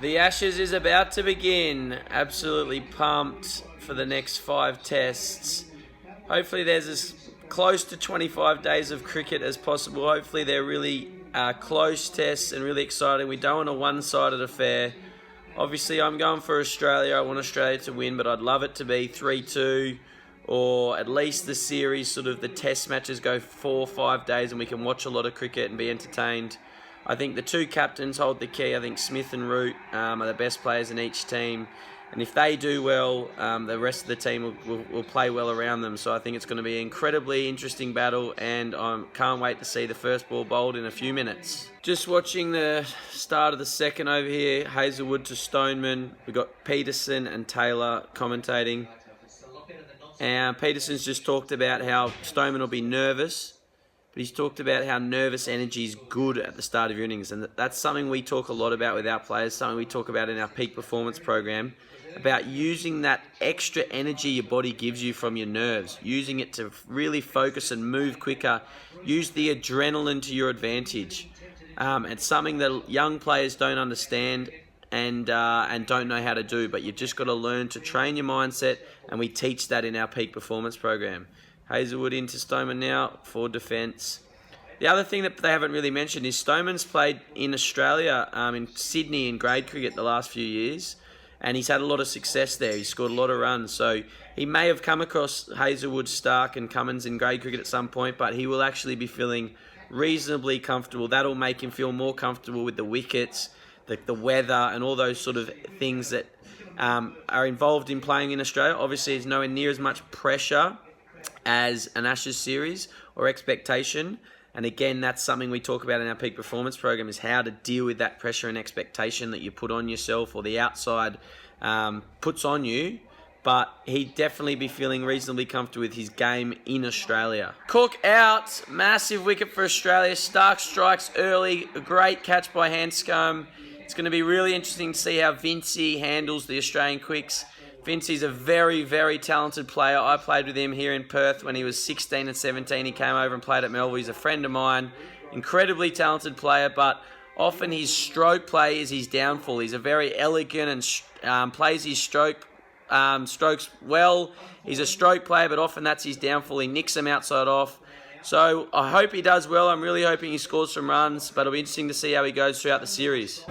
The Ashes is about to begin. Absolutely pumped for the next 5 tests. Hopefully there's as close to 25 days of cricket as possible. Hopefully they're really close tests and really exciting. We don't want a one-sided affair. Obviously I'm going for Australia. I want Australia to win, but I'd love it to be 3-2, or at least the series, sort of the test matches go 4 or 5 days and we can watch a lot of cricket and be entertained. I think the 2 captains hold the key. I think Smith and Root are the best players in each team. And if they do well, the rest of the team will play well around them. So I think it's going to be an incredibly interesting battle, and I can't wait to see the first ball bowled in a few minutes. Just watching the start of the second over here, Hazelwood to Stoneman. We've got Peterson and Taylor commentating. And Peterson's just talked about how Stoneman will be nervous, but he's talked about how nervous energy is good at the start of your innings. And that's something we talk a lot about with our players, something we talk about in our peak performance program, about using that extra energy your body gives you from your nerves, using it to really focus and move quicker, use the adrenaline to your advantage. It's something that young players don't understand and don't know how to do, but you've just got to learn to train your mindset, and we teach that in our peak performance program. Hazelwood into Stoneman now for defence. The other thing that they haven't really mentioned is Stoneman's played in Australia, in Sydney in grade cricket the last few years, and he's had a lot of success there. He's scored a lot of runs, so he may have come across Hazelwood, Stark and Cummins in grade cricket at some point, but he will actually be feeling reasonably comfortable. That'll make him feel more comfortable with the wickets, the weather and all those sort of things that are involved in playing in Australia. Obviously, there's nowhere near as much pressure as an Ashes series or expectation. And again, that's something we talk about in our peak performance program, is how to deal with that pressure and expectation that you put on yourself or the outside puts on you. But he'd definitely be feeling reasonably comfortable with his game in Australia. Cook out, massive wicket for Australia. Stark strikes early, a great catch by Hanscom. It's going to be really interesting to see how Vincey handles the Australian quicks. Vincey's a very, very talented player. I played with him here in Perth when he was 16 and 17. He came over and played at Melville. He's a friend of mine. Incredibly talented player, but often his stroke play is his downfall. He's a very elegant and plays his strokes well. He's a stroke player, but often that's his downfall. He nicks them outside off. So I hope he does well. I'm really hoping he scores some runs, but it'll be interesting to see how he goes throughout the series.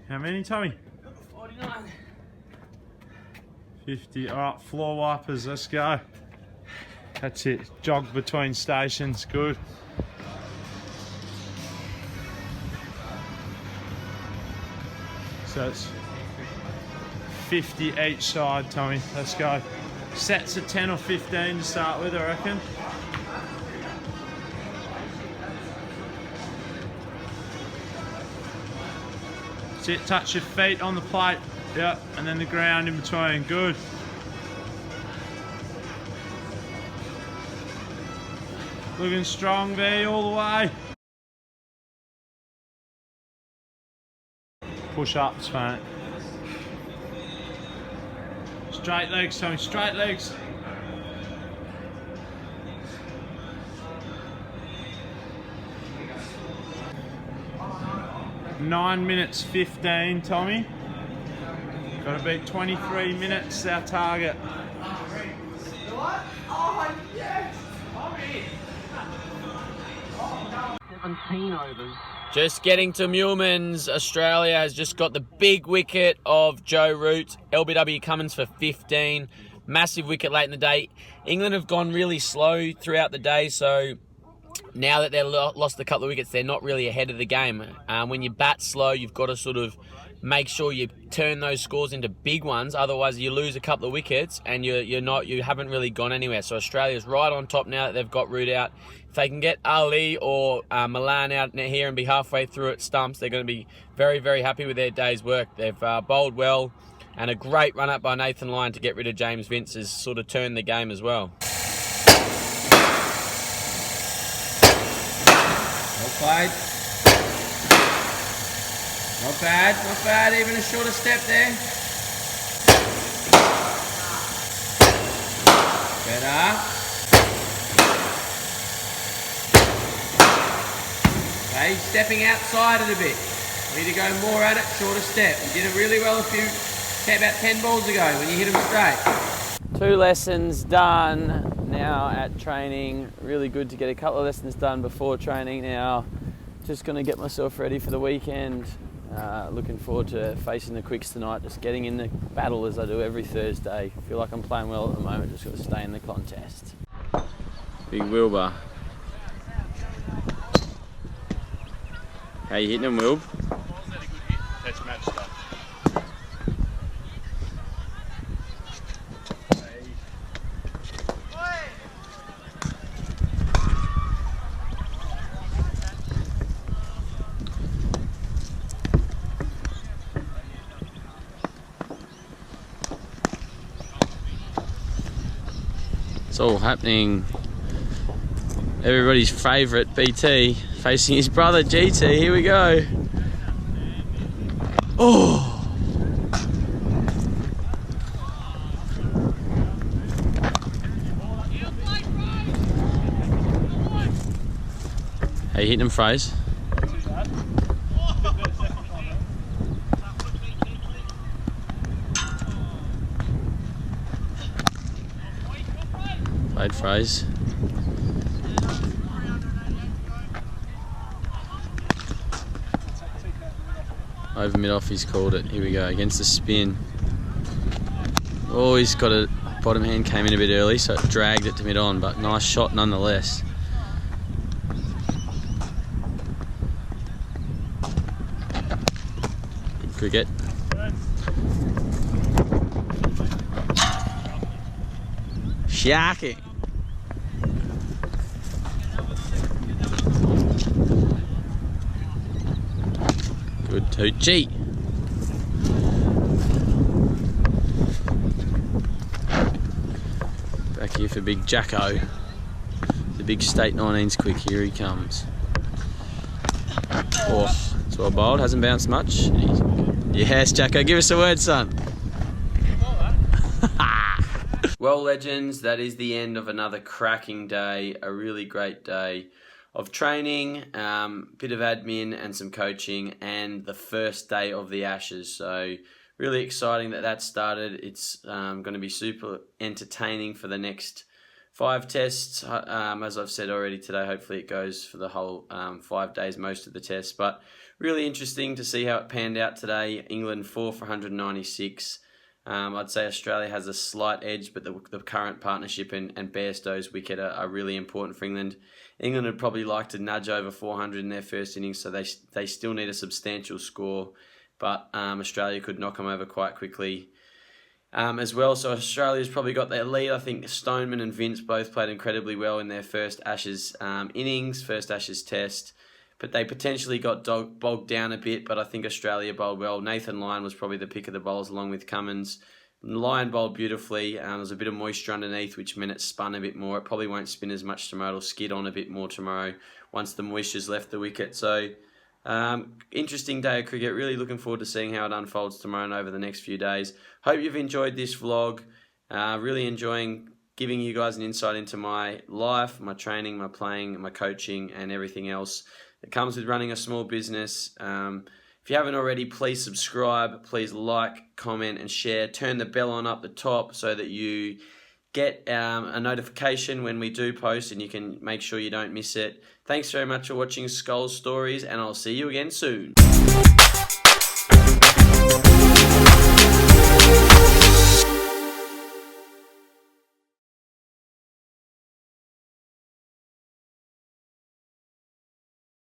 How many, Tommy? 49. 50. Alright, floor wipers, let's go. That's it. Jog between stations, good. So it's 50 each side, Tommy. Let's go. Sets of 10 or 15 to start with, I reckon. That's it, touch your feet on the plate. Yep, and then the ground in between. Good. Looking strong, V, all the way. Push ups, mate. Straight legs, Tommy, straight legs. Nine minutes 15, Tommy. Got to beat 23 minutes, our target. What? Oh, yes! Tommy! 17 overs. Just getting to Mulmans. Australia has just got the big wicket of Joe Root. LBW Cummins for 15. Massive wicket late in the day. England have gone really slow throughout the day, so now that they've lost a couple of wickets, they're not really ahead of the game. When you bat slow, you've got to sort of make sure you turn those scores into big ones. Otherwise, you lose a couple of wickets and you haven't really gone anywhere. So Australia's right on top now that they've got Root out. If they can get Ali or Milan out here and be halfway through at stumps, they're going to be very, very happy with their day's work. They've bowled well, and a great run up by Nathan Lyon to get rid of James Vince has sort of turned the game as well. Well played. Not bad, even a shorter step there. Better. Okay, stepping outside it a bit. Need to go more at it, shorter step. You did it really well about 10 balls ago when you hit them straight. 2 lessons done now at training. Really good to get a couple of lessons done before training now. Just going to get myself ready for the weekend. Looking forward to facing the Quicks tonight. Just getting in the battle as I do every Thursday. Feel like I'm playing well at the moment. Just got to stay in the contest. Big Wilbur. How you hitting them, Wilb? That's match stuff. It's all happening. Everybody's favourite BT facing his brother GT. Here we go. Oh! How you hitting him, Fraze? Played Fraze. Over mid-off, he's called it. Here we go, against the spin. Oh, he's got a bottom hand, came in a bit early, so it dragged it to mid-on, but nice shot nonetheless. Good cricket. Shocking. Good Tucci. Back here for big Jacko. The big State 19's quick. Here he comes. Oh, it's well bowled. Hasn't bounced much. Yes, Jacko. Give us a word, son. Well, legends, that is the end of another cracking day. A really great day of training, bit of admin and some coaching, and the first day of the Ashes. So really exciting that started. It's going to be super entertaining for the next 5 tests. As I've said already today, hopefully it goes for the whole 5 days, most of the tests. But really interesting to see how it panned out today. England 4 for 196. I'd say Australia has a slight edge, but the current partnership and Bairstow's wicket are really important for England. England would probably like to nudge over 400 in their first innings, so they still need a substantial score, but Australia could knock them over quite quickly as well. So Australia's probably got their lead. I think Stoneman and Vince both played incredibly well in their first Ashes innings, first Ashes test. But they potentially got bogged down a bit, but I think Australia bowled well. Nathan Lyon was probably the pick of the bowlers along with Cummins. Lyon bowled beautifully. There was a bit of moisture underneath, which meant it spun a bit more. It probably won't spin as much tomorrow. It'll skid on a bit more tomorrow once the moisture's left the wicket. So, interesting day of cricket. Really looking forward to seeing how it unfolds tomorrow and over the next few days. Hope you've enjoyed this vlog. Really enjoying giving you guys an insight into my life, my training, my playing, my coaching, and everything else that comes with running a small business. If you haven't already, please subscribe, please like, comment and share. Turn the bell on up the top so that you get a notification when we do post and you can make sure you don't miss it. Thanks very much for watching Scolls Stories, and I'll see you again soon.